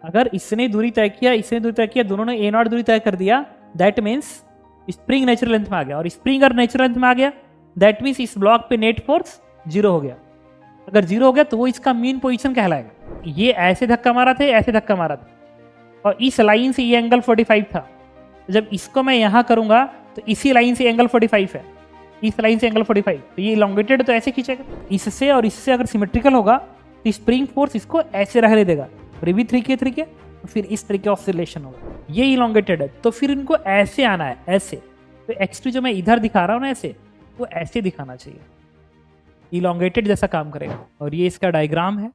अगर इसने दूरी तय किया, इसने दूरी तय किया, दोनों ने ए नॉट दूरी तय कर दिया, that means spring natural length में आ गया, और स्प्रिंग अगर नेचुरल लेंथ में आ गया दैट मीन्स इस ब्लॉक पे नेट फोर्स 0 हो गया। अगर 0 हो गया तो वो इसका मीन पोजीशन कहलाएगा। ये ऐसे धक्का मारा था, ऐसे धक्का मारा था, और इस लाइन से ये एंगल 45 था। जब इसको मैं यहां करूंगा तो इसी लाइन से एंगल 45 है, इस लाइन से एंगल 45, तो ये इलोंगेटेड तो ऐसे खींचेगा। इससे और इससे अगर सिमेट्रिकल होगा तो स्प्रिंग फोर्स इसको ऐसे रहने देगा, और ये भी 3K तो फिर इस तरीके ऑसिलेशन होगा। ये इलोंगेटेड है तो फिर इनको ऐसे आना है, ऐसे। तो x2 जो मैं इधर दिखा रहा हूँ ना ऐसे, तो ऐसे दिखाना चाहिए, इलोंगेटेड जैसा काम करेगा। और ये इसका डायग्राम है,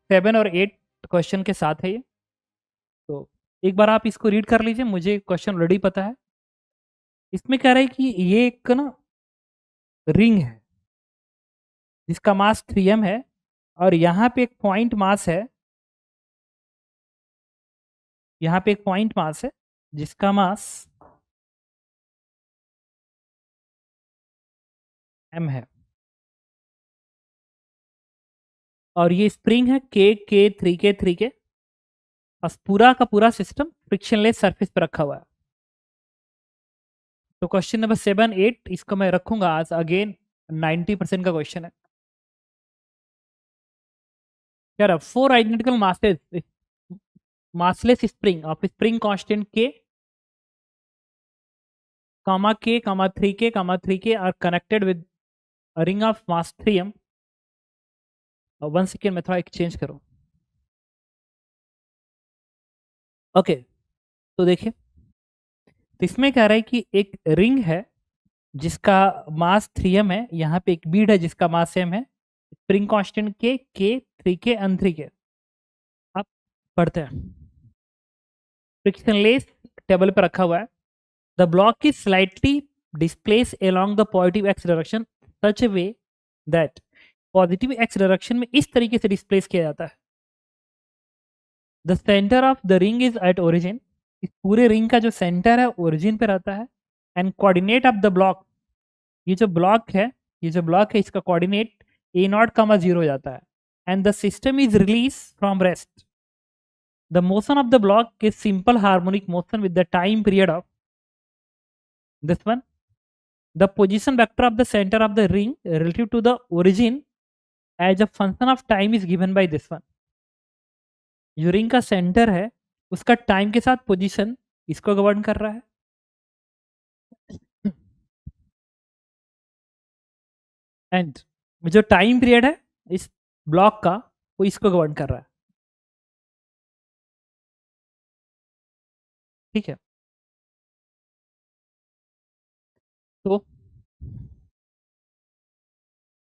7 और 8 क्वेश्चन के साथ है ये। तो एक बार आप इसको रीड कर लीजिए, मुझे क्वेश्चन ऑलरेडी पता है। इसमें कह रहा है कि ये एक ना रिंग है जिसका मास 3m है, और यहाँ पे एक पॉइंट मास है, यहाँ पे एक पॉइंट मास है जिसका मास m है, और ये स्प्रिंग है K 3K। और पूरा का पूरा सिस्टम फ्रिक्शनलेस सरफेस पर रखा हुआ है। तो क्वेश्चन नंबर 7 8 इसको मैं रखूंगा आज, अगेन 90% का क्वेश्चन है। क्या रहा, 4 identical masses, massless spring of spring constant K, K, 3K are connected with a ring of mass 3m। 1 second में थोड़ा एक्सचेंज करो। ओके, तो देखिए, तो इसमें कह रहा है कि एक रिंग है जिसका मास 3m है, यहाँ पे एक बीड है जिसका मास m है, spring constant K 3K and 3K। आप पढ़ते हैं, फ्रिक्शनलेस टेबल पे रखा हुआ है। The block is slightly displace along the positive X direction such a way that positive X direction में इस तरीके से डिस्प्लेस किया जाता है। The centre of the ring is at origin, इस पूरे रिंग का जो सेंटर है ओरिजिन पे रहता है। And coordinate of the block, ये जो ब्लॉक है, ये जो ब्लॉक है इसका कोऑर्डिनेट A0, 0 हो जाता है। And the system is release from rest. The motion of the block is simple harmonic motion with the time period of this one. The position vector of the center of the ring relative to the origin as a function of time is given by this one। जो ring का centre है उसका time के साथ position इसको govern कर रहा है, एंड जो टाइम पीरियड है इस ब्लॉक का वो इसको गवर्न कर रहा है। ठीक है, तो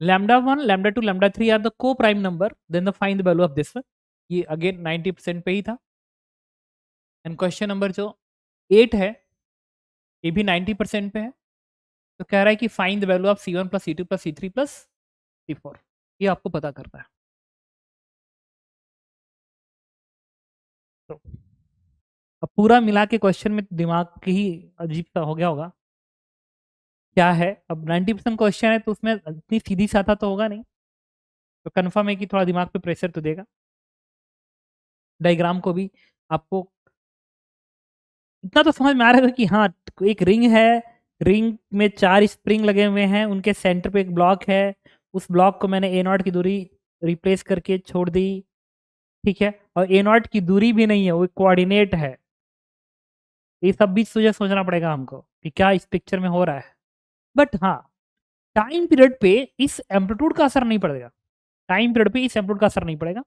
λ1, λ2, λ3 are the coprime number, then the find the value of this one. ये अगेन 90% पे ही था। एंड क्वेश्चन नंबर जो 8 है ये भी 90% पे है। तो कह रहा है कि find the value of C1 plus C2 plus C3 plus C4, ये आपको पता करना है। तो अब पूरा मिला के क्वेश्चन में दिमाग ही अजीब सा हो गया होगा, क्या है। अब 90% क्वेश्चन है तो उसमें इतनी सीधी साधा तो होगा नहीं, तो कन्फर्म है कि थोड़ा दिमाग पे प्रेशर तो देगा। डायग्राम को भी आपको इतना तो समझ में आ रहा है कि हाँ, एक रिंग है, रिंग में 4 स्प्रिंग लगे हुए हैं, उनके सेंटर पे एक ब्लॉक है, उस ब्लॉक को मैंने A0 की दूरी रिप्लेस करके छोड़ दी। ठीक है, और A0 की दूरी भी नहीं है, वो कोऑर्डिनेट है। ये सब भी तुझे सोचना पड़ेगा हमको कि क्या इस पिक्चर में हो रहा है। बट हाँ, टाइम पीरियड पे इस एम्पलीट्यूड का असर नहीं पड़ेगा, टाइम पीरियड पे इस एम्पलीट्यूड का असर नहीं पड़ेगा।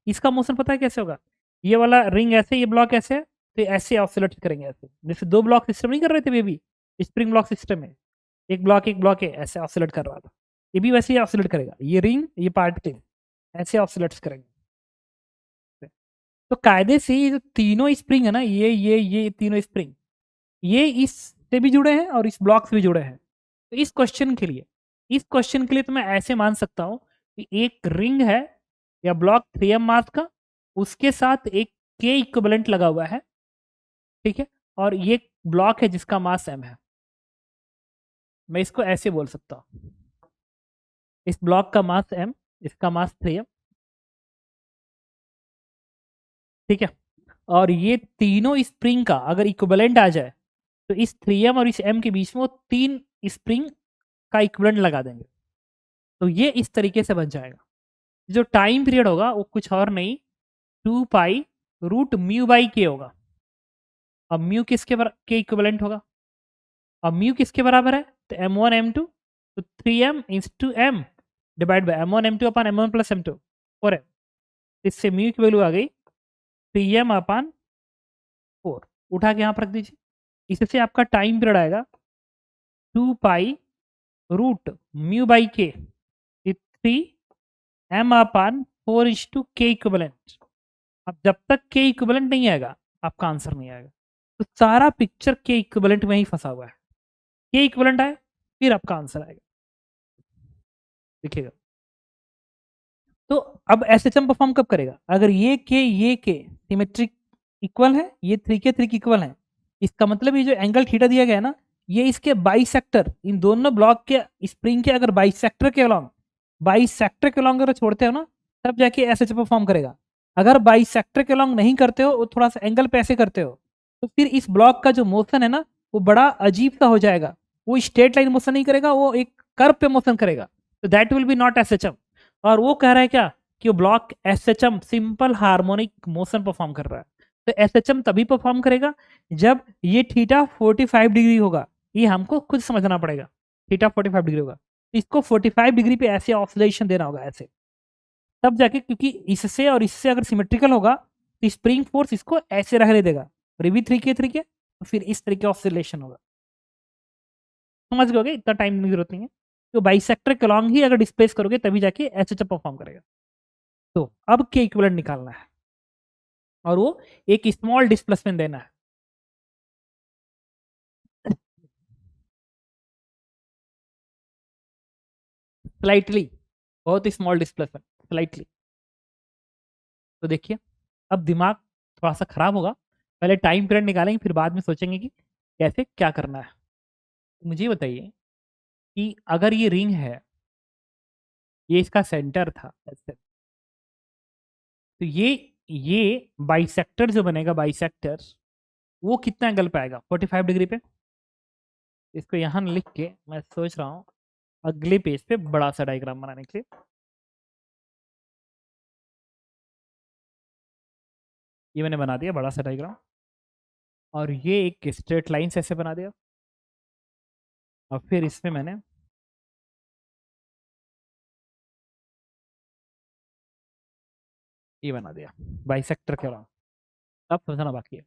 इसका मोशन पता है कैसे होगा, ये वाला रिंग ऐसे, ये ब्लॉक ऐसे है, तो ऐसे ऑसिलेट करेंगे ऐसे, जैसे 2 ब्लॉक सिस्टम नहीं कर रहे थे बेबी, स्प्रिंग ब्लॉक सिस्टम में एक ब्लॉक है ऐसे ऑसिलेट कर रहा था, ये भी वैसे ही ऑसिलेट करेगा। ये रिंग, ये पार्टिकल ऐसे ऑसिलेट्स करेंगे। तो कायदे से ये जो तीनों स्प्रिंग है ना, ये तीनों स्प्रिंग, ये इससे भी जुड़े हैं और इस ब्लॉक से भी जुड़े हैं। तो इस क्वेश्चन के लिए, तो मैं ऐसे मान सकता हूं कि एक रिंग है या ब्लॉक 3m मास का, उसके साथ एक K इक्विवेलेंट लगा हुआ है। ठीक है, और ये ब्लॉक है जिसका मास m है। मैं इसको ऐसे बोल सकता हूं, इस ब्लॉक का मास m, इसका मास 3m, ठीक है। और ये तीनों स्प्रिंग का अगर इक्विवेलेंट आ जाए तो इस 3m और इस m के बीच में वो 3 स्प्रिंग का इक्विवेलेंट लगा देंगे, तो ये इस तरीके से बन जाएगा। जो टाइम पीरियड होगा वो कुछ और नहीं, 2π√μ/k होगा। अब म्यू के इक्विवेलेंट होगा, अब म्यू किसके बराबर है, तो m1 m2, तो 3m into m divide by m1 m2 upon m1 plus m2 4m, इससे म्यू की वैल्यू आ गई 3m/4, उठा के यहाँ पर रख दीजिए। इससे आपका टाइम पीरियड आएगा 2π√μ/k 3m/4 इक्विवेलेंट। अब जब तक के इक्विवेलेंट नहीं आएगा आपका आंसर नहीं आएगा। तो सारा पिक्चर के इक्विवेलेंट में ही फंसा हुआ है। के इक्विवेलेंट आए फिर आपका आंसर आएगा, देखिएगा। तो अब एसएचएम परफॉर्म कब करेगा, अगर ये के सिमेट्रिक इक्वल है, ये 3 के इक्वल है, इसका मतलब ये जो एंगल थीटा दिया गया है ना, ये इसके बाइसेक्टर, इन दोनों ब्लॉक के स्प्रिंग के अगर बाइसेक्टर के अलोंग अगर छोड़ते हो ना, तब जाके एसएचएम परफॉर्म करेगा। अगर बाइसेक्टर के अलोंग नहीं करते हो, वो थोड़ा सा एंगल पे ऐसे करते हो, तो फिर इस ब्लॉक का जो मोशन है ना वो बड़ा अजीब सा हो जाएगा। वो स्ट्रेट लाइन मोशन नहीं करेगा, वो एक कर्व पे मोशन करेगा, तो that will B not SHM. और वो कह रहा है क्या कि वो block SHM simple harmonic motion perform कर रहा है। तो एसएचएम तभी परफॉर्म करेगा जब ये थीटा 45 डिग्री होगा। ये हमको खुद समझना पड़ेगा, थीटा 45 डिग्री होगा, तो इसको 45 डिग्री पे ऐसे ऑसिलेशन देना होगा ऐसे, तब जाके, क्योंकि इससे और इससे अगर सिमेट्रिकल होगा तो स्प्रिंग फोर्स इसको ऐसे रहने देगा, और ये भी 3 के तो फिर इस तरीके ऑसिलेशन होगा। समझ गए, इतना टाइम की जरूरत नहीं है। तो बाइसेक्टर के अलॉन्ग ही अगर डिस्प्लेस करोगे तभी जाके एसएचएम परफॉर्म करेगा। तो अब के इक्विवेलेंट निकालना है और वो एक स्मॉल डिस्प्लेसमेंट देना है। स्लाइटली, बहुत ही स्मॉल डिस्प्लेसमेंट, स्लाइटली। तो देखिए अब दिमाग थोड़ा सा खराब होगा, पहले टाइम पीरियड निकालेंगे फिर बाद में सोचेंगे कि कैसे क्या करना है। मुझे बताइए कि अगर ये रिंग है, ये इसका सेंटर था ऐसे, तो ये बाइसेक्टर जो बनेगा, बाइसेक्टर वो कितना एंगल पे आएगा, 45 डिग्री पे। इसको यहाँ लिख के मैं सोच रहा हूँ अगले पेज पे बड़ा सा डायग्राम बनाने के लिए। ये मैंने बना दिया बड़ा सा डायग्राम, और ये एक स्ट्रेट लाइन से ऐसे बना दिया, और फिर इसमें मैंने ये बना दिया बाइसेक्टर के अलावा। अब समझना बाकी है।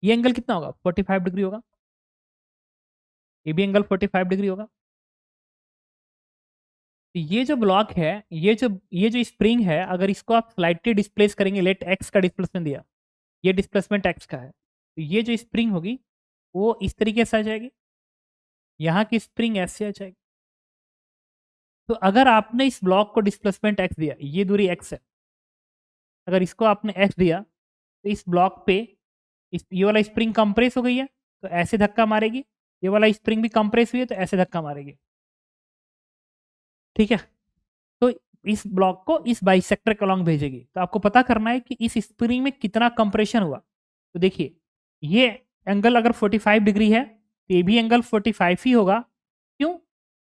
ये एंगल कितना होगा, 45 डिग्री होगा, ये भी एंगल 45 डिग्री होगा। तो ये जो ब्लॉक है, ये जो स्प्रिंग है, अगर इसको आप स्लाइटली डिस्प्लेस करेंगे, लेट एक्स का डिस्प्लेसमेंट दिया, ये डिस्प्लेसमेंट एक्स का है, तो ये जो स्प्रिंग होगी वो इस तरीके से आ जाएगी, यहाँ की स्प्रिंग ऐसे आ जाएगी। तो अगर आपने इस ब्लॉक को डिस्प्लेसमेंट एक्स दिया, ये दूरी एक्स है, अगर इसको आपने एक्स दिया तो इस ब्लॉक पे ये वाला स्प्रिंग कंप्रेस हो गई है तो ऐसे धक्का मारेगी, ये वाला स्प्रिंग भी कंप्रेस हुई है तो ऐसे धक्का मारेगी, ठीक है। तो इस ब्लॉक को इस बाइसेक्टर के अलॉन्ग भेजेगी। तो आपको पता करना है कि इस स्प्रिंग में कितना कंप्रेशन हुआ। तो देखिए ये एंगल अगर 45 डिग्री है तो ये भी एंगल 45 ही होगा। क्यों,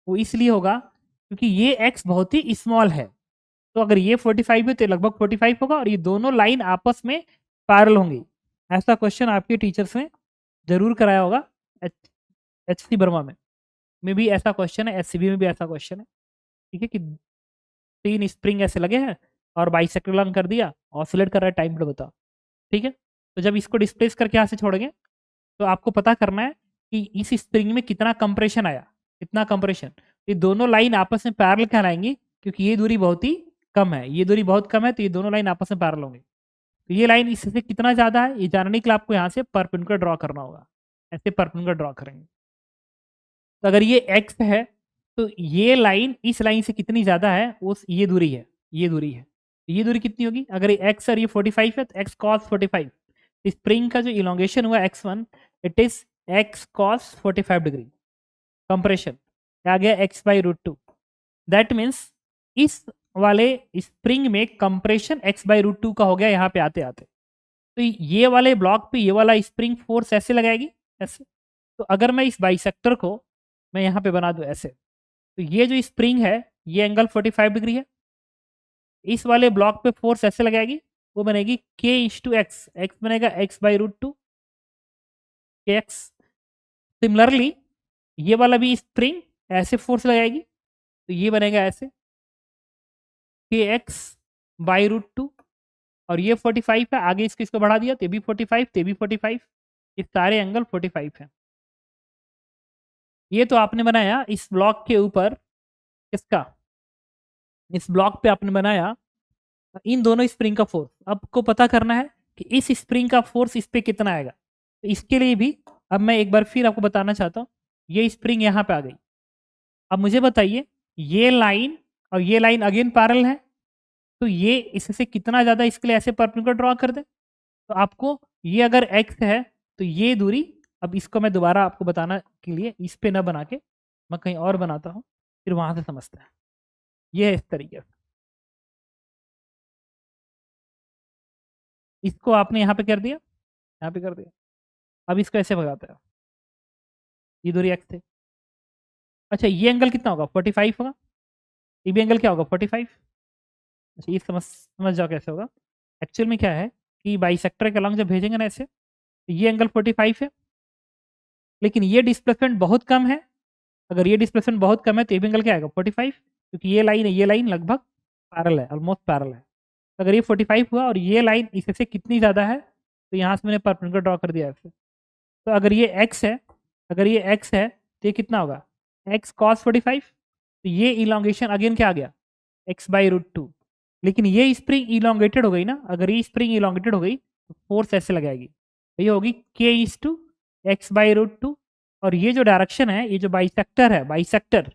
वो इसलिए होगा क्योंकि ये एक्स बहुत ही स्मॉल है, तो अगर ये 45 है तो लगभग 45 होगा, और ये दोनों लाइन आपस में पैरेलल होंगी। ऐसा क्वेश्चन आपके टीचर्स ने जरूर कराया होगा एच सी वर्मा में भी ऐसा क्वेश्चन है, एससीबी में भी ऐसा क्वेश्चन है, ठीक है, कि 3 स्प्रिंग ऐसे लगे हैं और बाइसेक्टर लॉन्ग कर दिया, ऑसिलेट कर रहा है, टाइम पीरियड बताओ, ठीक है। तो जब इसको डिस्प्लेस करके यहाँ से छोड़ेंगे तो आपको पता करना है कि इस स्प्रिंग में कितना कंप्रेशन आया, कितना कंप्रेशन। ये दोनों लाइन आपस में पैरेलल कहलाएंगी क्योंकि ये दूरी बहुत ही कम है, ये दूरी बहुत कम है, तो ये दोनों लाइन आपस में पैरेलल होंगी। तो ये लाइन इससे कितना ज्यादा है ये जानने के लिए आपको यहाँ से परपेंडिकुलर ड्रॉ करना होगा, ऐसे परपेंडिकुलर ड्रॉ करेंगे। तो अगर ये x है तो ये लाइन इस लाइन से कितनी ज्यादा है, वो ये दूरी है, ये दूरी है। ये दूरी कितनी होगी, अगर ये x और ये 45 है तो x cos 45, स्प्रिंग का जो इलोंगेशन हुआ x1 it is x cos 45 degree, compression आ गया x/√2। दैट मीन्स इस वाले स्प्रिंग में कंप्रेशन x/√2 का हो गया यहाँ पे आते आते। तो ये वाले ब्लॉक पे ये वाला स्प्रिंग फोर्स ऐसे लगाएगी, ऐसे। तो अगर मैं इस बाइसेक्टर को मैं यहाँ पे बना दूँ ऐसे, तो ये जो स्प्रिंग है ये एंगल 45 डिग्री है। इस वाले ब्लॉक पे फोर्स ऐसे लगाएगी, वो बनेगी k/x, x बनेगा x/√2 kx। सिमिलरली ये वाला भी स्प्रिंग ऐसे फोर्स लगाएगी, तो ये बनेगा ऐसे kx/√2। और ये 45 है, आगे इसको बढ़ा दिया तो भी 45, ते भी 45, ये सारे एंगल 45 है। ये तो आपने बनाया इस ब्लॉक के ऊपर, किसका, इस ब्लॉक पे आपने बनाया इन दोनों स्प्रिंग का फोर्स। आपको पता करना है कि इस स्प्रिंग का फोर्स इस पे कितना आएगा। तो इसके लिए भी अब मैं एक बार फिर आपको बताना चाहता हूँ, ये स्प्रिंग यहाँ पे आ गई। अब मुझे बताइए ये लाइन और ये लाइन अगेन पैरेलल है, तो ये इससे कितना ज़्यादा इसके लिए ऐसे परपेंडिकुलर ड्रॉ कर दे। तो आपको ये अगर x है तो ये दूरी, अब इसको मैं दोबारा आपको बताना के लिए इस पे ना बना के मैं कहीं और बनाता हूँ, फिर वहां से समझते हैं। ये है इस तरीके से, इसको आपने यहाँ पे कर दिया, यहाँ पे कर दिया। अब इसको ऐसे भगाते हैं, ये दूरी x थे। अच्छा ये एंगल कितना होगा, 45 होगा। ये भी एंगल क्या होगा, 45। अच्छा ये समझ जाओ कैसे होगा। एक्चुअल में क्या है कि बाइसेक्टर के अलॉन्ग जब भेजेंगे ना ऐसे, तो ये एंगल 45 है, लेकिन ये डिस्प्लेसमेंट बहुत कम है। अगर ये डिस्प्लेसमेंट बहुत कम है तो ये भी एंगल क्या आएगा, 45, क्योंकि ये लाइन है, ये लाइन लगभग पैरेलल है, ऑलमोस्ट पैरेलल है। तो अगर ये 45 हुआ और ये लाइन इससे कितनी ज़्यादा है, तो यहाँ से मैंने परपेंडिकुलर ड्रॉ कर दिया ऐसे। तो अगर ये x है, अगर ये x है तो ये कितना होगा, x cos 45। तो ये इलोंगेशन अगेन क्या आ गया, x/√2। लेकिन ये स्प्रिंग इलोंगेटेड हो गई ना, अगर ये स्प्रिंग इलोंगेटेड हो गई तो फोर्स ऐसे लगाएगी, ये होगी k/x/√2। और ये जो डायरेक्शन है, ये जो बाइसेक्टर है, बाइसेक्टर,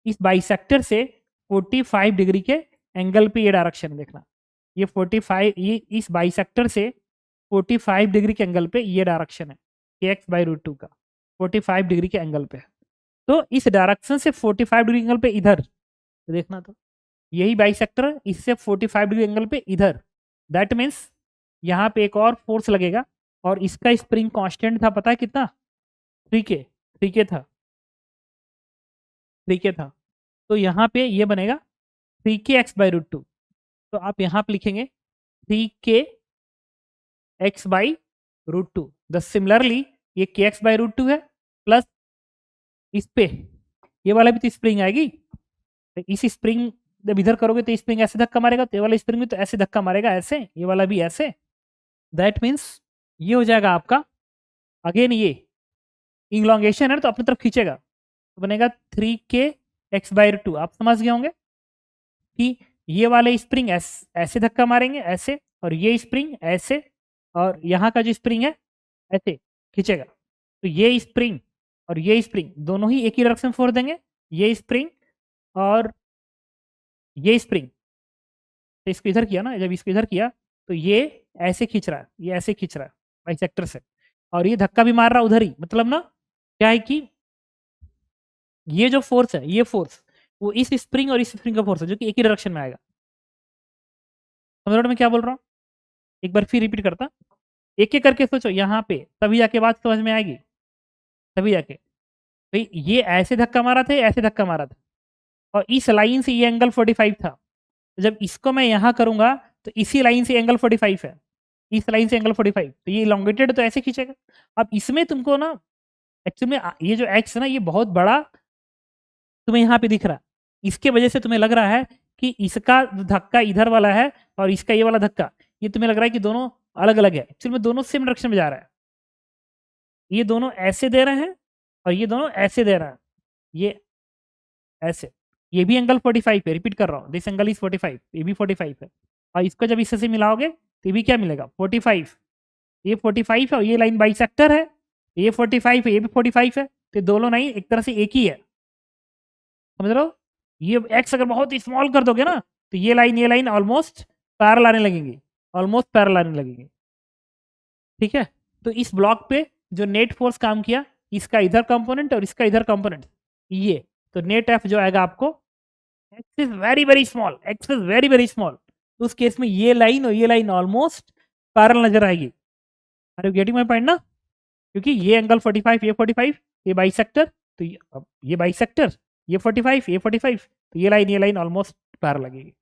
इस बाइसेक्टर से 45 डिग्री के एंगल पे ये डायरेक्शन देखना, ये 45, ये इस बाइसेक्टर से 45 डिग्री के एंगल पे ये डायरेक्शन है kx/√2 का, 45 डिग्री के एंगल पे है। तो इस डायरेक्शन से 45 डिग्री एंगल पे इधर तो देखना, तो यही बाइसेक्टर इससे 45 डिग्री एंगल पे इधर, दैट मीन्स यहाँ पे एक और फोर्स लगेगा। और इसका स्प्रिंग कांस्टेंट था, पता है कितना, 3k, 3k था, 3k था। तो यहाँ पे ये बनेगा 3kx/√2। तो आप यहाँ पे लिखेंगे 3kx/√2। द सिमिलरली ये kx/√2 है, प्लस इस पे ये वाला भी तो स्प्रिंग आएगी। तो इस स्प्रिंग जब इधर करोगे तो स्प्रिंग ऐसे धक्का मारेगा, तो ये वाला स्प्रिंग भी तो ऐसे धक्का मारेगा, ऐसे, ये वाला भी ऐसे। दैट मीन्स ये हो जाएगा आपका, अगेन ये इलोंगेशन है तो अपनी तरफ खींचेगा, तो बनेगा 3kx/√2। आप समझ गए होंगे कि ये वाले स्प्रिंग ऐसे धक्का मारेंगे ऐसे, और ये स्प्रिंग ऐसे, और यहाँ का जो स्प्रिंग है ऐसे खींचेगा। तो ये स्प्रिंग और ये स्प्रिंग दोनों ही एक ही डायरेक्शन फोर्स देंगे, ये स्प्रिंग और ये स्प्रिंग। तो इसको इधर किया ना, जब इसको इधर किया तो ये ऐसे खींच रहा है, ये ऐसे खींच रहा है बाइसेक्टर से, और ये धक्का भी मार रहा उधर ही। मतलब ना क्या है कि ये जो फोर्स है, ये फोर्स वो इस स्प्रिंग और इस स्प्रिंग का फोर्स है, जो कि एक ही डायरेक्शन में आएगा। समझ रहे हो मैं क्या बोल रहा हूँ, एक बार फिर रिपीट करता, एक एक करके सोचो यहाँ पे, तभी जाके बात समझ में आएगी, तभी जाके। भाई ये ऐसे धक्का मारा था, ऐसे धक्का मारा था, और इस लाइन से ये एंगल 45 था। तो जब इसको मैं यहाँ करूंगा तो इसी लाइन से एंगल 45 है, इस लाइन से एंगल 45, तो ये इलोंगेटेड तो ऐसे खींचेगा। अब इसमें तुमको ना एक्चुअली में ये जो एक्स है ना, ये बहुत बड़ा तुम्हें यहाँ पे दिख रहा है, इसके वजह से तुम्हें लग रहा है कि इसका धक्का इधर वाला है और इसका ये वाला धक्का, ये तुम्हें लग रहा है कि दोनों अलग अलग है। एक्चुअली में दोनों सेम डायरेक्शन में जा रहा है, ये दोनों ऐसे दे रहे हैं और ये दोनों ऐसे दे रहा है, ये ऐसे। ये भी एंगल 45 है, रिपीट कर रहा हूँ, दिस एंगल इज 45, ये भी 45 है। और इसको जब इससे से मिलाओगे तो ये भी क्या मिलेगा, 45। ये 45 है और ये लाइन बाइसेक्टर है, ये 45 है, ये भी 45 है, तो दोनों लाइन एक तरह से एक ही है। समझ रहे हो, ये एक्स अगर बहुत स्मॉल कर दोगे ना तो ये लाइन ऑलमोस्ट पैरेलल आने लगेंगी, ऑलमोस्ट पैरेलल आने लगेंगी। ठीक है, तो इस ब्लॉक पे जो नेट फोर्स काम किया, इसका इधर कंपोनेंट और इसका इधर कंपोनेंट, ये तो नेट एफ जो आएगा आपको x is very very small, x is very very small, तो उस केस में ये लाइन और ये लाइन ऑलमोस्ट पैरेलल नजर आएगी। Are you getting my point ना? क्योंकि ये एंगल 45, ये 45, ये बाइसेक्टर, तो ये बाइसेक्टर, ये 45, ये 45, तो ये लाइन ऑलमोस्ट पैरेलल लगेगी।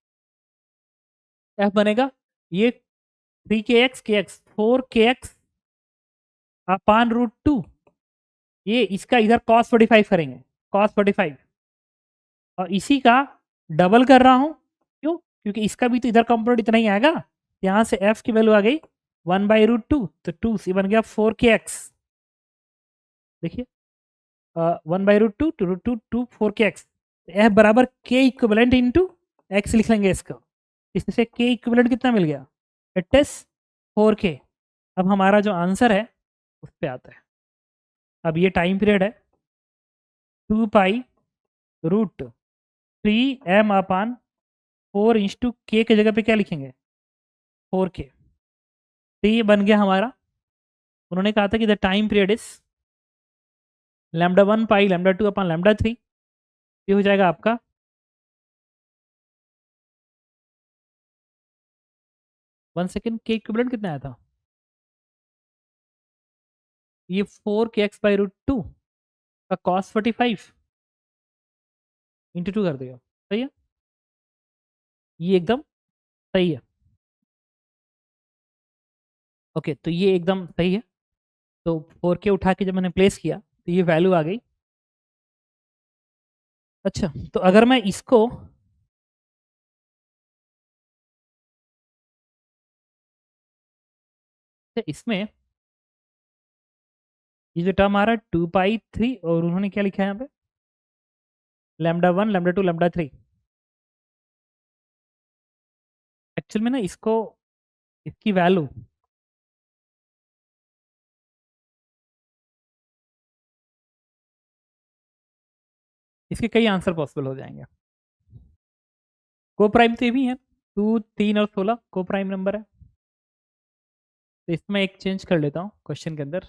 एफ बनेगा ये 3kx kx 4kx अपान रूट 2, ये इसका इधर cos 45 करेंगे, cos 45, और इसी का डबल कर रहा हूं, क्यों? क्योंकि इसका भी तो इधर कंपोनेंट इतना ही आएगा, यहां से f की वैल्यू आ गई 1/√2, तो 2 से बन गया 4kx। देखिए 1/√2 टू रूट 2 4kx, एफ बराबर k इक्विवेलेंट इंटू एक्स लिख लेंगे इसका, इससे k इक्विवेलेंट कितना मिल गया? It is 4k। अब हमारा जो आंसर है उस पे आता है। अब ये टाइम पीरियड है 2π√3m/4 के जगह पे क्या लिखेंगे? 4k। तो ये बन गया हमारा, उन्होंने कहा था कि द टाइम पीरियड इज λ1 π λ2 अपान λ3, ये हो जाएगा आपका 1 सेकेंड, के इक्विवेलेंट कितना आया था? ये 4kx/√2 का cos 45 इंटू 2 कर देगा, सही है, ये एकदम सही है। ओके, तो ये एकदम सही है। तो 4k उठा के जब मैंने प्लेस किया तो ये वैल्यू आ गई। अच्छा, तो अगर मैं इसको इसमें, ये जो टर्म आ रहा है 2π3, और उन्होंने क्या लिखा है यहाँ पे? λ1 λ2 λ3। एक्चुअल में ना इसको, इसकी वैल्यू इसके कई आंसर पॉसिबल हो जाएंगे। को प्राइम तो ये भी है, 2 3 और 16 को प्राइम नंबर है। तो इसमें एक चेंज कर लेता हूँ क्वेश्चन के अंदर।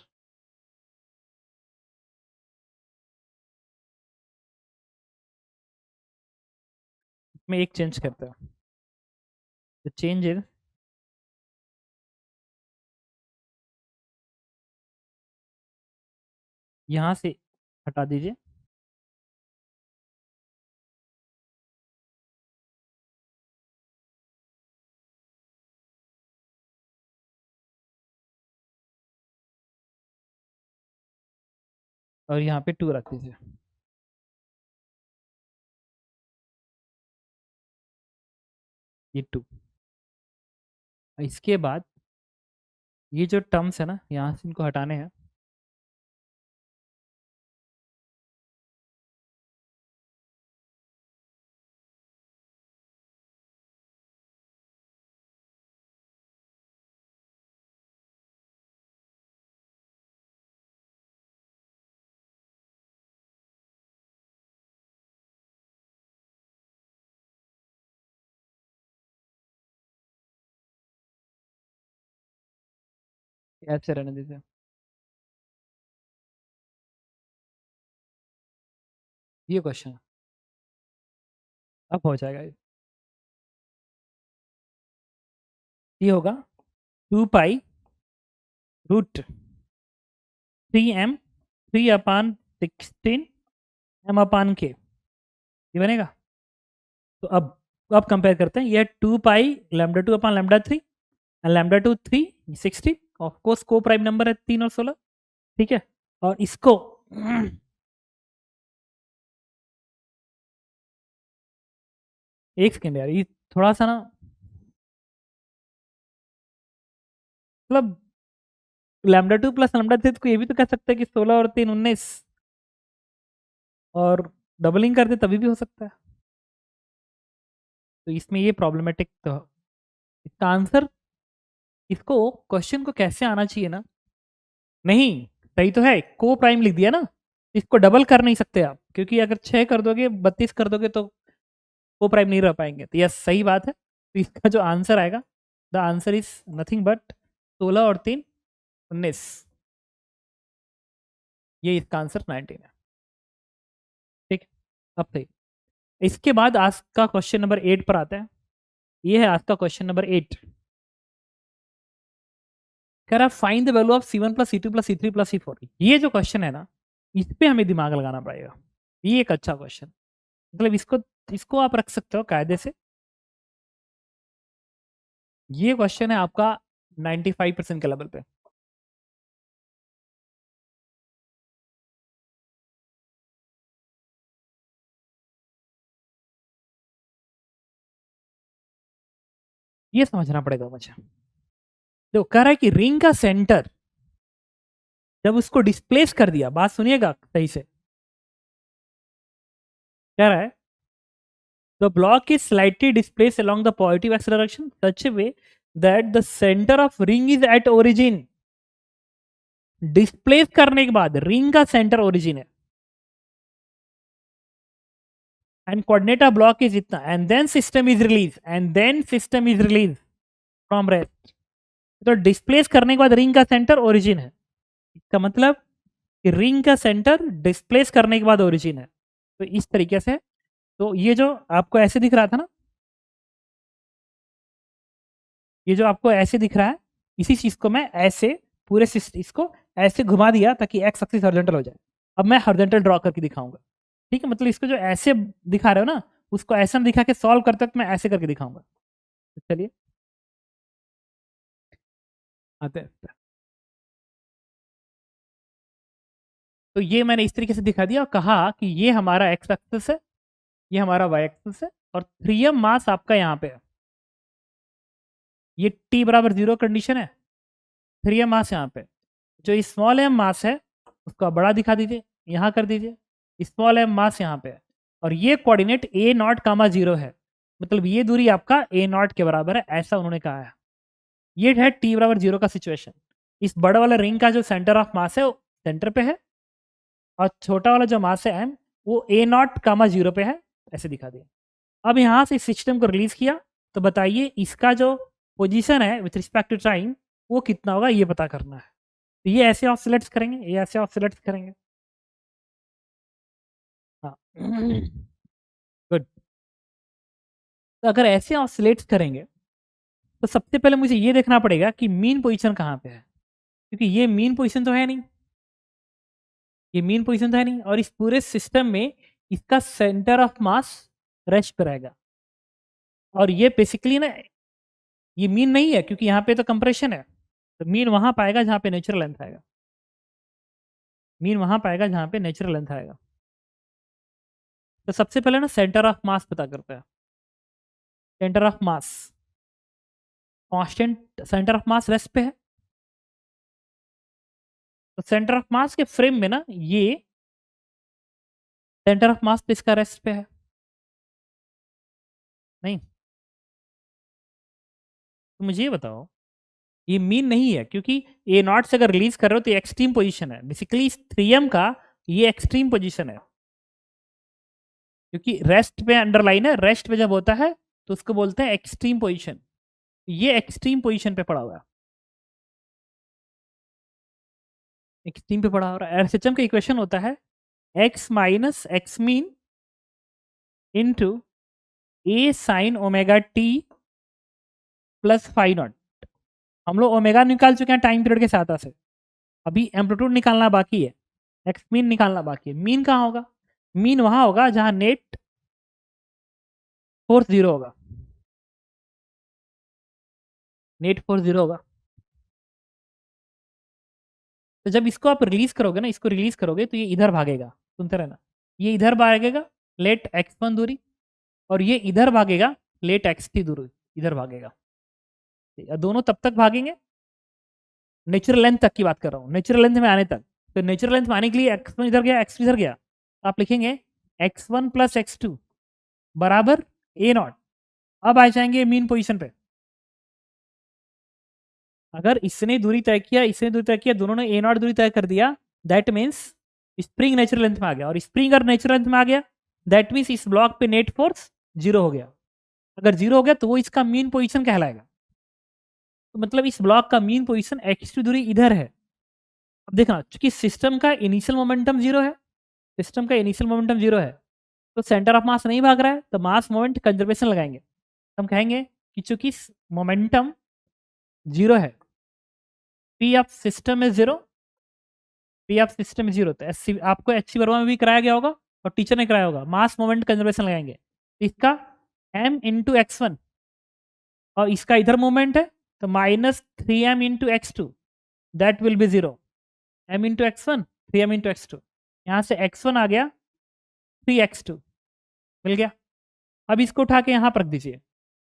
इसमें एक चेंज करता हूँ, द चेंज इज यहाँ से हटा दीजिए, और यहाँ पे 2 रख दीजिए, ये 2। इसके बाद ये जो टर्म्स है ना, यहाँ से इनको हटाने हैं। ऐसे रहने दीजिए, ये क्वेश्चन अब हो जाएगा। ये होगा 2π√3m3/16 ये बनेगा। तो अब कंपेयर करते हैं, ये 2π λ2/λ3, λ2 3 60, ऑफ कोर्स को प्राइम नंबर है 3 और 16, ठीक है। और इसको एक सेकेंड यार, ये थोड़ा सा ना, मतलब λ2 + λ3 को ये भी तो कह सकते हैं कि 16 और 3 19, और डबलिंग करते तभी भी हो सकता है। तो इसमें ये प्रॉब्लमेटिक, तो इसका आंसर, इसको क्वेश्चन को कैसे आना चाहिए ना, नहीं सही तो है, को प्राइम लिख दिया ना, इसको डबल कर नहीं सकते आप, क्योंकि अगर 6 कर दोगे 32 कर दोगे तो को प्राइम नहीं रह पाएंगे। तो यह सही बात है, तो इसका जो आंसर आएगा, the answer is nothing but 16 और 3 19, ये इसका आंसर 19 है। ठीक, अब सही। इसके बाद आज का क्वेश्चन नंबर 8 पर आता है। ये है आज का क्वेश्चन नंबर 8। कह रहा find the value of C1 plus C2 plus C3 plus C4। ये जो क्वेश्चन है ना, इस पे हमें दिमाग लगाना पड़ेगा। ये एक अच्छा क्वेश्चन, मतलब इसको इसको आप रख सकते हो कायदे से। ये क्वेश्चन है आपका 95% के लेवल पे। ये समझना पड़ेगा मुझे। तो कह रहा है कि रिंग का सेंटर जब उसको डिस्प्लेस कर दिया, बात सुनिएगा सही से, कह रहा है the block is slightly displace along the positive X direction such a way that the centre of ring is at origin. Displace करने के बाद रिंग का सेंटर ओरिजिन है, and coordinate of block is इतना, and then system is release from rest. तो displace करने के बाद रिंग का सेंटर ओरिजिन है, इसका मतलब कि रिंग का सेंटर डिस्प्लेस करने के बाद ओरिजिन है। तो इस तरीके से, तो ये जो आपको ऐसे दिख रहा था ना, ये जो आपको ऐसे दिख रहा है, इसी चीज को मैं ऐसे पूरे इसको ऐसे घुमा दिया ताकि एक्स एक्सिस हॉरिजॉन्टल हो जाए। अब मैं हॉरिजॉन्टल ड्रॉ करके दिखाऊंगा, ठीक है? मतलब इसको जो ऐसे दिखा रहे हो ना, उसको ऐसा दिखा के सॉल्व करते वक्त मैं ऐसे करके दिखाऊंगा। तो चलिए आते हैं। तो ये मैंने इस तरीके से दिखा दिया और कहा कि ये हमारा एक्स एक्सिस है, ये हमारा वाई एक्सिस है, और 3m मास आपका यहाँ पे है। ये t बराबर 0 कंडीशन है, 3m मास यहाँ पे। जो स्मॉल m मास है उसको आप बड़ा दिखा दीजिए, यहाँ कर दीजिए। स्मॉल m मास यहाँ पे है, और ये कोऑर्डिनेट a नॉट कामा 0 है, मतलब ये दूरी आपका a नॉट के बराबर है, ऐसा उन्होंने कहा है। ये है t बराबर 0 का सिचुएशन। इस बड़ा वाला रिंग का जो सेंटर ऑफ मास है वो सेंटर पे है, और छोटा वाला जो मास है m वो a नॉट कामा 0 पे है, ऐसे दिखा दिया। अब यहाँ से सिस्टम को रिलीज किया, तो बताइए इसका जो पोजीशन है विथ रिस्पेक्ट टू टाइम वो कितना होगा, ये पता करना है। तो ये ऐसे ऑसिलेट्स करेंगे, ये ऐसे ऑसिलेट्स करेंगे। हाँ गुड। तो अगर ऐसे ऑसिलेट्स करेंगे तो सबसे पहले मुझे ये देखना पड़ेगा कि मीन पोजीशन कहाँ पे है, क्योंकि ये मीन पोजीशन तो है नहीं, ये मीन पोजीशन तो है नहीं, और इस पूरे सिस्टम में इसका सेंटर ऑफ मास रेस्ट पे रहेगा। और ये बेसिकली ना, ये मीन नहीं है क्योंकि यहाँ पे तो कंप्रेशन है, तो मीन वहां पाएगा जहाँ पे नेचुरल लेंथ आएगा, मीन वहां पाएगा जहाँ पे नेचुरल लेंथ आएगा। तो सबसे पहले ना सेंटर ऑफ मास पता करते हैं। Centre of mass constant, centre of mass rest पे है, तो सेंटर ऑफ मास के फ्रेम में ना ये सेंटर ऑफ मास इसका रेस्ट पे है नहीं? तो मुझे ये बताओ, ये मीन नहीं है क्योंकि ए नॉट से अगर रिलीज कर रहे हो तो ये एक्सट्रीम पोजीशन है, बेसिकली 3m का ये एक्सट्रीम पोजीशन है, क्योंकि रेस्ट पे अंडरलाइन है, रेस्ट पे जब होता है तो उसको बोलते हैं एक्सट्रीम पोजीशन। ये एक्सट्रीम पोजीशन पे पड़ा हुआ है, एक्सट्रीम पे पड़ा हो रहा है। एसएचएम का इक्वेशन होता है x minus x mean into a sine omega t plus phi naught. हम लोग ओमेगा निकाल चुके हैं टाइम पीरियड के साथ से, अभी एम्पलीट्यूड निकालना बाकी है, एक्स मीन निकालना बाकी है। मीन कहाँ होगा? मीन वहां होगा जहां नेट फोर्स 0 होगा, नेट फोर्स 0 होगा। तो जब इसको आप रिलीज करोगे ना, इसको रिलीज करोगे तो ये इधर भागेगा, सुनते रहना, ये इधर भागेगा लेट x1 दूरी, और ये इधर भागेगा लेट x2 दूरी, इधर भागेगा। दोनों तब तक भागेंगे, नेचुरल लेंथ तक की बात कर रहा हूँ, नेचुरल लेंथ में आने तक। तो नेचुरल लेंथ में आने के लिए x1 इधर गया, x2 इधर गया, आप लिखेंगे x1 प्लस x2 बराबर a नॉट। अब आ जाएंगे मीन पोजीशन पे। अगर इसने दूरी तय किया, इसने दूरी तय किया, दोनों ने ए नॉट दूरी तय कर दिया, that means spring natural length में आ गया, और स्प्रिंग अगर नेचुरल लेंथ में आ गया दैट मीन्स इस ब्लॉक पे नेट फोर्स 0 हो गया। अगर 0 हो गया तो वो इसका मीन पोजीशन कहलाएगा। तो मतलब इस ब्लॉक का मीन पोजीशन x2 दूरी इधर है। अब देखना, चूंकि सिस्टम का इनिशियल मोमेंटम 0 है, सिस्टम का इनिशियल मोमेंटम 0 है, तो सेंटर ऑफ मास नहीं भाग रहा है तो मास मोमेंट कंजर्वेशन लगाएंगे। हम कहेंगे कि चूंकि मोमेंटम जीरो है, P of system is zero, P of system is zero, तो आपको एच वर्मा में भी कराया गया होगा और टीचर ने कराया होगा। मास मोमेंट कंजर्वेशन लगाएंगे, तो इसका m इंटू एक्स वन और इसका इधर मोमेंट है तो minus three m into x two, that will be zero. m into x one, three m into x two, यहाँ से x1 आ गया, 3x2 मिल गया। अब इसको उठा के यहाँ पर रख दीजिए,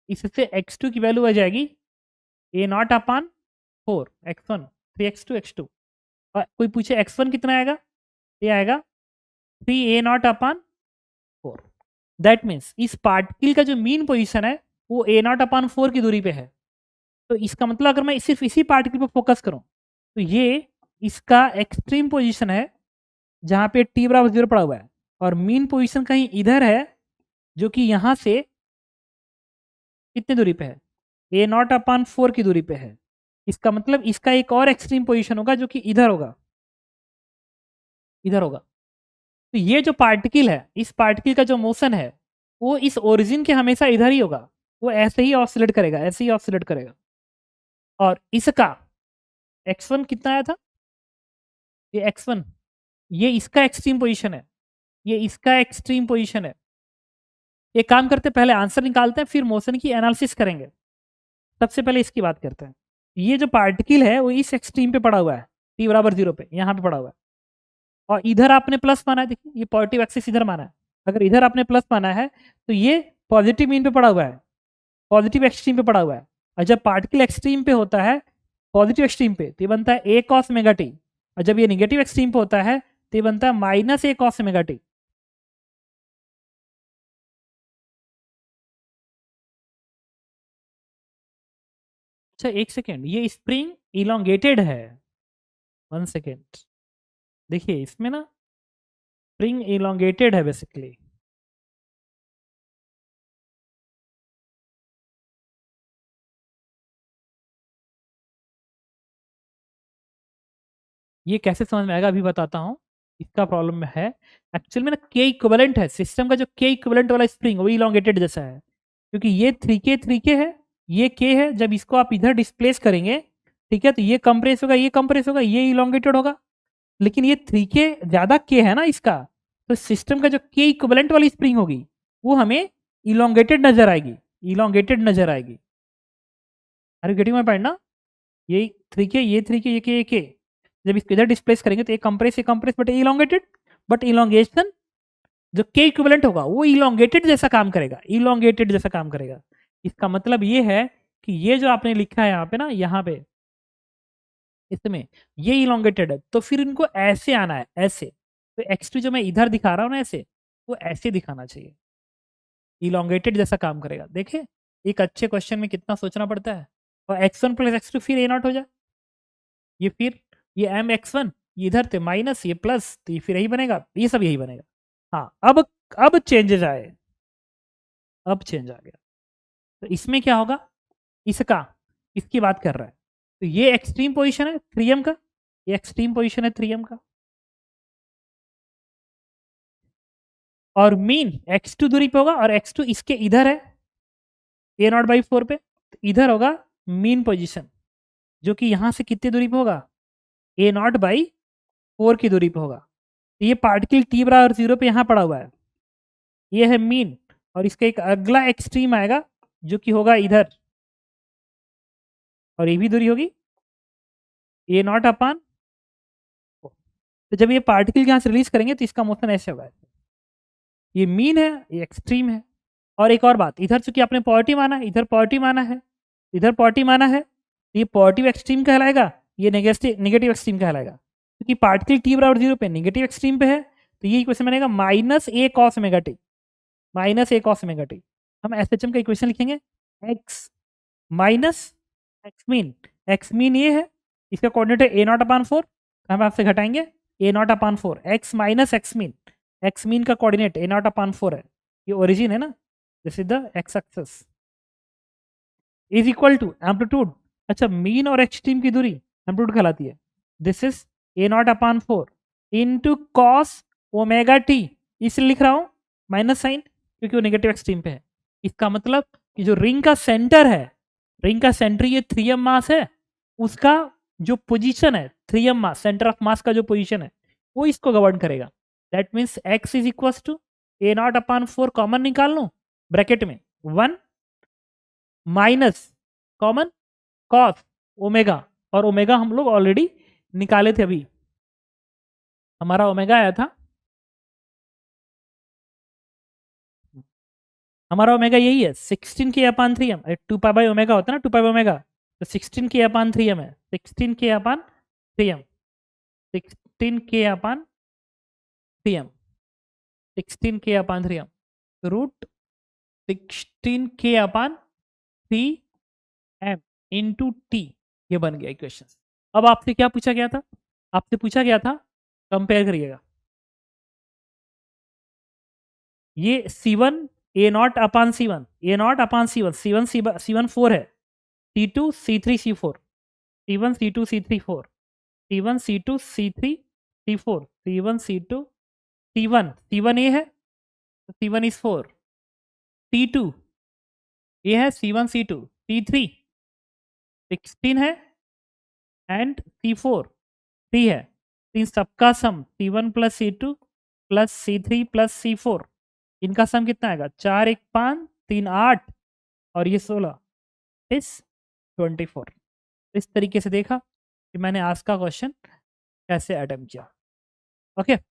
इससे x2 की वैल्यू आ जाएगी ए not upon 4 x1, 3x2 x2। और कोई पूछे x1 कितना आएगा, ये आएगा 3 a naught upon 4। That means इस पार्टिकल का जो मीन पोजीशन है वो a नॉट अपान 4 की दूरी पे है। तो इसका मतलब अगर मैं सिर्फ इसी पार्टिकल पे फोकस करूं तो ये इसका एक्सट्रीम पोजीशन है जहां पे t बराबर 0 पड़ा हुआ है, और मीन पोजीशन कहीं इधर है जो कि यहां से कितनी दूरी पे है, a नॉट अपान 4 की दूरी पे है। इसका मतलब इसका एक और एक्सट्रीम पोजीशन होगा जो कि इधर होगा, इधर होगा। तो ये जो पार्टिकल है, इस पार्टिकल का जो मोशन है वो इस ओरिजिन के हमेशा इधर ही होगा, वो ऐसे ही ऑसिलेट करेगा, ऐसे ही ऑसिलेट करेगा। और इसका x1 कितना आया था, ये x1, ये इसका एक्सट्रीम पोजीशन है, ये इसका एक्सट्रीम पोजीशन है। एक काम करते हैं, पहले आंसर निकालते हैं फिर मोशन की एनालिसिस करेंगे। सबसे पहले इसकी बात करते हैं। ये जो पार्टिकल है वो इस एक्सट्रीम पे पड़ा हुआ है, t बराबर 0 पे यहाँ पे पड़ा हुआ है, और इधर आपने प्लस माना है। देखिए ये पॉजिटिव एक्सिस इधर माना है, अगर इधर आपने प्लस माना है तो ये पॉजिटिव मीन पे पड़ा हुआ है, पॉजिटिव एक्सट्रीम पे पड़ा हुआ है। और जब पार्टिकल एक्सट्रीम पे होता है, पॉजिटिव एक्सट्रीम पे, तो ये बनता है a cos मेगा टी, और जब ये निगेटिव एक्सट्रीम पे होता है तो ये बनता है minus a cos mega T. अच्छा एक सेकेंड, ये स्प्रिंग इलोंगेटेड है, 1 सेकेंड। देखिए इसमें ना स्प्रिंग इलोंगेटेड है बेसिकली। ये कैसे समझ में आएगा अभी बताता हूँ, इसका प्रॉब्लम में है। एक्चुअल में ना के इक्विवेलेंट है, सिस्टम का जो के इक्विवेलेंट वाला स्प्रिंग वो इलोंगेटेड जैसा है, क्योंकि ये 3K है, ये K है। जब इसको आप इधर डिस्प्लेस करेंगे, ठीक है, तो ये कंप्रेस होगा, ये कंप्रेस होगा, ये इलोंगेटेड होगा। लेकिन ये 3K ज्यादा K है ना इसका, तो सिस्टम का जो के इक्विवेलेंट वाली स्प्रिंग होगी वो हमें इलोंगेटेड नजर आएगी, इलोंगेटेड नजर आएगी। Are you getting my point ना? ये 3K, ये 3K, ये K, जब इसको इधर डिस्प्लेस करेंगे तो ये compress but elongated, but elongation जो के इक्विवेलेंट होगा वो इलोंगेटेड जैसा काम करेगा, इलोंगेटेड जैसा काम करेगा। इसका मतलब ये है कि ये जो आपने लिखा है यहाँ पे ना, यहाँ पे इसमें ये इलोंगेटेड है, तो फिर इनको ऐसे आना है, ऐसे। तो x2 जो मैं इधर दिखा रहा हूँ ना ऐसे, वो ऐसे दिखाना चाहिए, इलोंगेटेड जैसा काम करेगा। देखे एक अच्छे क्वेश्चन में कितना सोचना पड़ता है। और x1 प्लस x2 फिर a नॉट हो जाए, ये फिर ये m x1, ये इधर थे माइनस, ये प्लस, तो ये फिर यही बनेगा, ये सब यही बनेगा। हाँ अब चेंजेस आए, अब चेंज आ गया। तो इसमें क्या होगा, इसका, इसकी बात कर रहा है। तो ये एक्सट्रीम पोजीशन है 3m का, ये एक्सट्रीम पोजीशन है 3m का, और मीन x2 दूरी पे होगा, और x2 इसके इधर है a नॉट बाई 4 पे, तो इधर होगा मीन पोजीशन, जो कि यहां से कितनी दूरी पे होगा, a नॉट बाई 4 की दूरी पे होगा। तो ये पार्टिकल t बराबर 0 पे यहाँ पड़ा हुआ है, ये है मीन, और इसका एक अगला एक्सट्रीम आएगा जो कि होगा इधर, और ये भी दूरी होगी ए नॉट अपान। तो जब ये पार्टिकल यहाँ से रिलीज करेंगे तो इसका मोशन ऐसे होगा, ये मीन है, ये एक्सट्रीम है। और एक और बात, इधर चूंकि आपने पॉजिटिव माना है, इधर पॉजिटिव माना है, इधर पॉजिटिव माना है, तो ये पॉजिटिव एक्सट्रीम कहलाएगा, ये नेगेटिव एक्सट्रीम कहलाएगा, क्योंकि पार्टिकल t बराबर 0 पे नेगेटिव एक्सट्रीम पे है। तो ये इक्वेशन बनेगा minus a cos omega T, minus a cos omega T. हम SHM का इक्वेशन लिखेंगे, x माइनस एक्स मीन ये है, इसका कोऑर्डिनेट है a नॉट अपान 4, हम आपसे घटाएंगे a naught upon 4, x minus x mean का कोऑर्डिनेट a नॉट अपान 4 है, ये ओरिजिन है ना, this is the x axis, is equal to amplitude. अच्छा मीन और एक्सट्रीम की दूरी एम्पलीट्यूड कहलाती है, this is a naught upon 4 into cos omega t, इसलिए लिख रहा हूं माइनस साइन क्योंकि वो नेगेटिव एक्सट्रीम पे है। इसका मतलब कि जो रिंग का सेंटर है, रिंग का सेंटर ये 3m मास है, उसका जो पोजीशन है 3m mass, centre of mass का जो पोजीशन है वो इसको गवर्न करेगा। That means x is equal to a naught upon 4, common निकाल लो ब्रैकेट में 1 माइनस कॉमन कॉस ओमेगा, और ओमेगा हम लोग ऑलरेडी निकाले थे अभी, हमारा ओमेगा आया था, हमारा ओमेगा यही है 16k/3m, 2π ओमेगा होता है ना, 2π ओमेगा, तो 16k/3m है, 16k/3m, 16k/3m, 16k/3m, root 16k/3m into T, ये बन गया इक्वेशन। अब आपसे क्या पूछा गया था? आपसे पूछा गया था, कंपेयर करिएगा, ये C1 A0/C1, A0/C1, C1 4 है, C2 C3 C4, C1 C2 C3 4, C1 C2 C3 C4, C1 C2 C1, C1 A है तो C1 is 4, C2 A है, C1 C2, C3 16 है एंड C4 3 है, इन सबका सम C1 plus C2 plus C3 plus C4, इनका सम कितना आएगा? 4 1 5 3 8 और ये 16 इस 24। इस तरीके से देखा कि मैंने आज का क्वेश्चन कैसे अटेम्प्ट किया। ओके।